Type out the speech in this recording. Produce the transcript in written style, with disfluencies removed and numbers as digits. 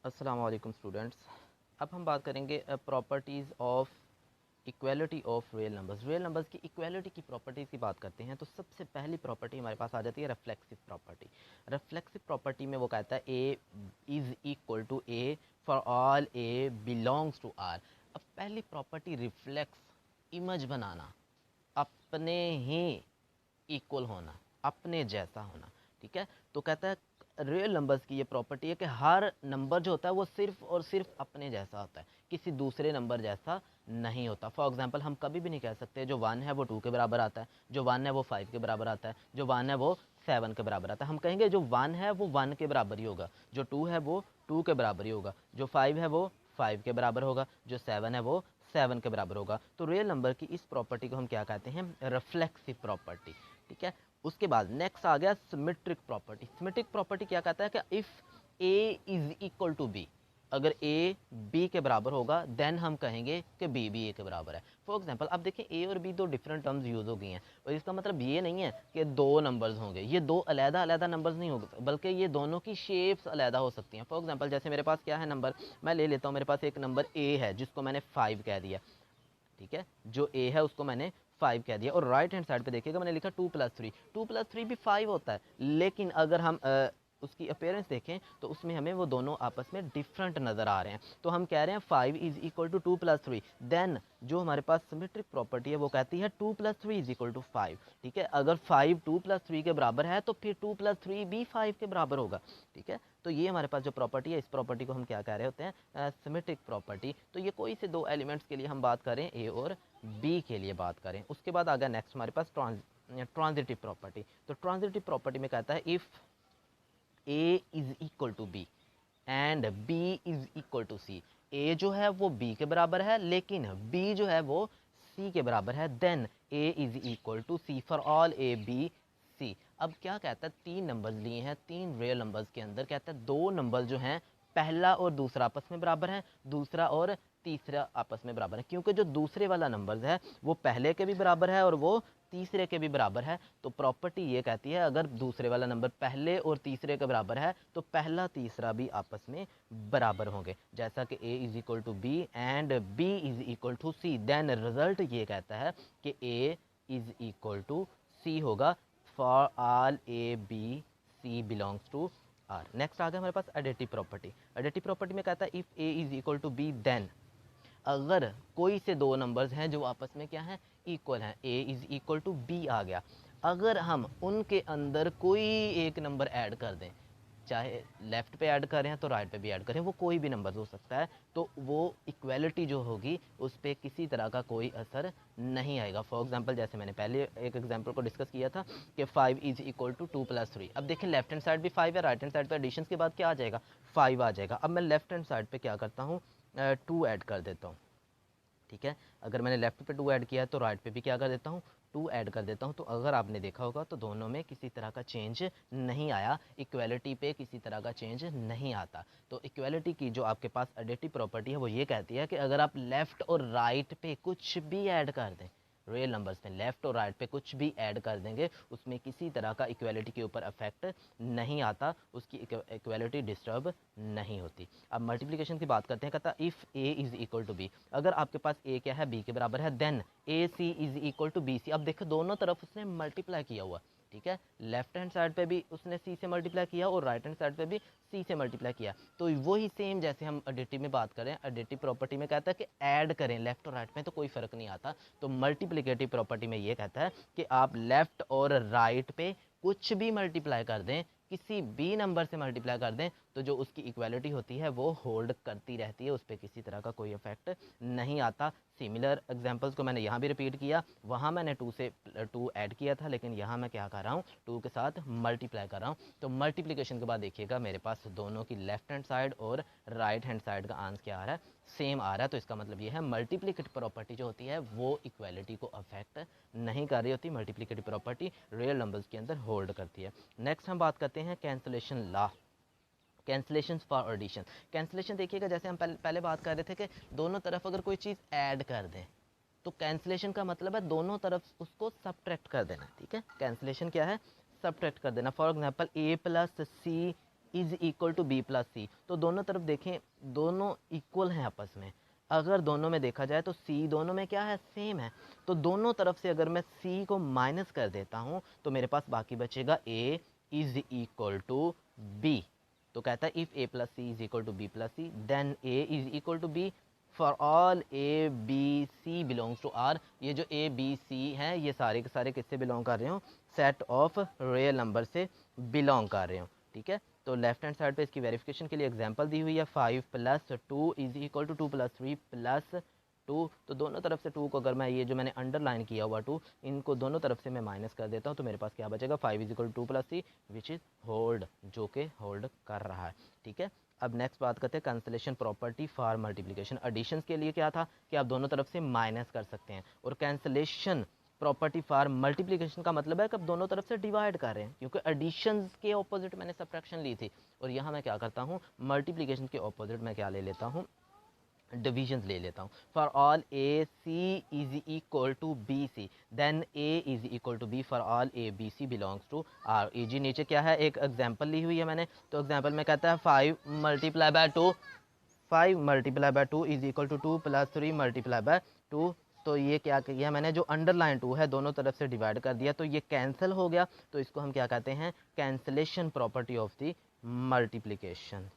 अस्सलाम वालेकुम स्टूडेंट्स। अब हम बात करेंगे properties of equality of real numbers. Real numbers की इक्वालिटी की प्रॉपर्टीज़ की बात करते हैं तो सबसे पहली प्रॉपर्टी हमारे पास आ जाती है रिफ्लेक्सिव प्रॉपर्टी। रिफ्लेक्सिव प्रॉपर्टी में वो कहता है a is equal to a for all a belongs to R. अब पहली प्रॉपर्टी रिफ्लेक्स, इमेज बनाना, अपने ही इक्वल होना, अपने जैसा होना। ठीक है, तो कहता है रियल नंबर्स की ये प्रॉपर्टी है कि हर नंबर जो होता है वो सिर्फ और सिर्फ अपने जैसा होता है, किसी दूसरे नंबर जैसा नहीं होता। फॉर एग्जांपल हम कभी भी नहीं कह सकते जो 1 है वो 2 के बराबर आता है, जो 1 है वो 5 के बराबर आता है, जो 1 है वो 7 के बराबर आता है। हम कहेंगे जो 1 है वो 1 के बराबर ही होगा, जो 2 है वो 2 के बराबर ही होगा, जो 5 है वो 5 के बराबर होगा, जो 7 है वो 7 के बराबर होगा। तो रियल नंबर की इस प्रॉपर्टी को हम क्या कहते हैं? Reflexive property. ठीक है, उसके बाद नेक्स्ट आ गया सिमेट्रिक प्रॉपर्टी। सिमेट्रिक प्रॉपर्टी क्या कहता है कि if A is equal to b, अगर ए बी के बराबर होगा देन हम कहेंगे कि बी भी ए के बराबर है। फॉर एग्जांपल अब देखिए ए और बी दो डिफरेंट टर्म्स यूज़ हो गई हैं और इसका मतलब ये नहीं है कि दो नंबर्स होंगे, ये दो अलग अलग नंबर्स नहीं होंगे बल्कि ये दोनों की शेप्स अलग हो सकती हैं। फॉर एग्जांपल जैसे मेरे पास क्या है नंबर, मैं ले लेता हूँ, मेरे पास एक नंबर ए है जिसको मैंने 5 कह दिया। ठीक है, जो ए है उसको मैंने 5 कह दिया और राइट हैंड साइड पे देखिएगा मैंने लिखा 2+3। 2+3 भी 5 होता है, लेकिन अगर हम उसकी अपीयरेंस देखें तो उसमें हमें वो दोनों आपस में डिफरेंट नज़र आ रहे हैं। तो हम कह रहे हैं 5 इज इक्वल टू 2+3। देन जो हमारे पास सिमेट्रिक प्रॉपर्टी है वो कहती है 2+3 इज इक्वल टू 5। ठीक है, अगर 5 2+3 के बराबर है तो फिर 2+3 भी 5 के बराबर होगा। ठीक है, तो ये हमारे पास जो प्रॉपर्टी है इस प्रॉपर्टी को हम क्या कह रहे होते हैं? Symmetric property. तो ये कोई से दो एलिमेंट्स के लिए हम बात करें, ए और बी के लिए बात करें। उसके बाद आ गया नेक्स्ट हमारे पास ट्रांजिटिव प्रॉपर्टी। तो ट्रांजिटिव प्रॉपर्टी में कहता है if A is equal to B and B is equal to C. A जो है वो बी के बराबर है लेकिन बी जो है वो सी के बराबर है, then A is equal to C for all A B C. अब क्या कहता है, तीन नंबर्स लिए हैं, तीन रियल नंबर्स के अंदर कहता है दो नंबर जो हैं पहला और दूसरा आपस में बराबर है, दूसरा और तीसरा आपस में बराबर है। क्योंकि जो दूसरे वाला नंबर है वो पहले के भी बराबर है और वो तीसरे के भी बराबर है, तो प्रॉपर्टी ये कहती है अगर दूसरे वाला नंबर पहले और तीसरे के बराबर है तो पहला तीसरा भी आपस में बराबर होंगे। जैसा कि a is equal to B and b is equal to C, then result ये कहता है कि a is equal to c होगा for all a b c belongs to r। Next आ गया हमारे पास एडिटिव प्रॉपर्टी। एडिटिव प्रॉपर्टी में कहता है if a is equal to b then, अगर कोई से दो नंबर्स हैं जो आपस में क्या हैं? इक्वल हैं, a is equal to b आ गया, अगर हम उनके अंदर कोई एक नंबर ऐड कर दें, चाहे लेफ़्ट पे ऐड करें तो राइट पे भी ऐड करें, वो कोई भी नंबर हो सकता है, तो वो इक्वालिटी जो होगी उस पर किसी तरह का कोई असर नहीं आएगा। फॉर एग्जांपल जैसे मैंने पहले एक एग्जांपल को डिस्कस किया था कि 5 इज इक्वल टू 2+3। अब देखें लेफ्ट हैंड साइड भी 5 है, राइट हैंड साइड पे एडिशन के बाद क्या आ जाएगा? 5 आ जाएगा। अब मैं लेफ्ट हैंड साइड पे क्या करता हूँ? 2 ऐड कर देता हूँ। ठीक है, अगर मैंने लेफ्ट पे 2 ऐड किया है तो राइट पे भी क्या कर देता हूँ? 2 ऐड कर देता हूँ। तो अगर आपने देखा होगा तो दोनों में किसी तरह का चेंज नहीं आया, इक्वालिटी पे किसी तरह का चेंज नहीं आता। तो इक्वालिटी की जो आपके पास एडिटिव प्रॉपर्टी है वो ये कहती है कि अगर आप लेफ़्ट और राइट पे कुछ भी ऐड कर दें, रियल नंबर्स में लेफ़्ट और राइट पे कुछ भी ऐड कर देंगे, उसमें किसी तरह का इक्वालिटी के ऊपर अफेक्ट नहीं आता, उसकी इक्वालिटी डिस्टर्ब नहीं होती। अब मल्टीप्लिकेशन की बात करते हैं, कहता if a is equal to b, अगर आपके पास ए क्या है? बी के बराबर है, then a c is equal to B C. अब देखो दोनों तरफ उसने मल्टीप्लाई किया हुआ। ठीक है, लेफ्ट हैंड साइड पे भी उसने सी से मल्टीप्लाई किया और राइट हैंड साइड पे भी सी से मल्टीप्लाई किया। तो वही सेम जैसे हम एडिटिव में बात करें, एडिटिव प्रॉपर्टी में कहता है कि ऐड करें लेफ्ट और राइट में तो कोई फ़र्क नहीं आता। तो मल्टीप्लिकेटिव प्रॉपर्टी में ये कहता है कि आप लेफ़्ट और राइट पे कुछ भी मल्टीप्लाई कर दें, किसी भी नंबर से मल्टीप्लाई कर दें, तो जो उसकी इक्वालिटी होती है वो होल्ड करती रहती है, उस पर किसी तरह का कोई इफेक्ट नहीं आता। सिमिलर एग्जांपल्स को मैंने यहाँ भी रिपीट किया, वहाँ मैंने 2 से 2 ऐड किया था, लेकिन यहाँ मैं क्या कर रहा हूँ? 2 के साथ मल्टीप्लाई कर रहा हूँ। तो मल्टीप्लिकेशन के बाद देखिएगा मेरे पास दोनों की लेफ्ट हैंड साइड और राइट हैंड साइड का आंसर क्या आ रहा है? सेम आ रहा है। तो इसका मतलब ये है मल्टीप्लिकेटिव प्रॉपर्टी जो होती है वो इक्वालिटी को अफेक्ट नहीं कर रही होती, मल्टीप्लिकेटिव प्रॉपर्टी रियल नंबर्स के अंदर होल्ड करती है। नेक्स्ट हम बात करते हैं cancellation law, cancellation for addition. Cancellation देखिएगा जैसे हम पहले बात कर रहे थे कि दोनों तरफ अगर कोई चीज़ ऐड कर दें तो कैंसलेशन का मतलब है दोनों तरफ उसको सब्ट्रैक्ट कर देना। ठीक है, कैंसलेशन क्या है? सब्ट्रैक्ट कर देना। For example a plus C is equal to B plus C, तो दोनों तरफ देखें दोनों इक्वल हैं आपस में। अगर दोनों में देखा जाए तो सी दोनों में क्या है, सेम है। तो दोनों तरफ से अगर मैं सी को माइनस कर देता हूँ तो मेरे पास बाकी बचेगा a is equal to b. तो कहता है if a plus C is equal to B plus c then A is equal to B for all A B C belongs to R. ये जो ए बी सी हैं ये सारे के सारे किससे बिलोंग कर रहे हो, सेट ऑफ रियल नंबर से बिलोंग कर रहे हो। ठीक है, तो लेफ्ट हैंड साइड पे इसकी वेरिफिकेशन के लिए एग्जांपल दी हुई है 5 plus 2 is equal to 2 plus 3 plus 2। तो दोनों तरफ से 2 को अगर मैं ये जो मैंने अंडरलाइन किया हुआ 2 इनको दोनों तरफ से मैं माइनस कर देता हूँ तो मेरे पास क्या बचेगा 5 is equal to 2 plus 3 which is hold, जो कि होल्ड कर रहा है। ठीक है, अब नेक्स्ट बात करते हैं cancellation property for multiplication. Additions के लिए क्या था कि आप दोनों तरफ से माइनस कर सकते हैं, और कैंसलेशन प्रॉपर्टी फॉर मल्टीप्लिकेशन का मतलब है कि आप दोनों तरफ से डिवाइड कर रहे हैं, क्योंकि एडिशंस के ऑपोजिट मैंने सब्ट्रैक्शन ली थी, और यहाँ मैं क्या करता हूँ मल्टीप्लिकेशन के ऑपोजिट मैं क्या ले लेता हूँ, डिविजन्स ले लेता हूँ। For all A C is equal to B C then A is equal to B for all A B C belongs to R. E G नीचे क्या है, एक एग्जाम्पल ली हुई है मैंने, तो एग्जाम्पल में कहता है 5 multiply by 2, 5 multiply by 2 is equal to 2 plus 3 multiply by 2। तो ये क्या किया मैंने, जो अंडरलाइन 2 है दोनों तरफ से डिवाइड कर दिया, तो ये कैंसिल हो गया। तो इसको हम क्या कहते हैं, cancellation property of the multiplication.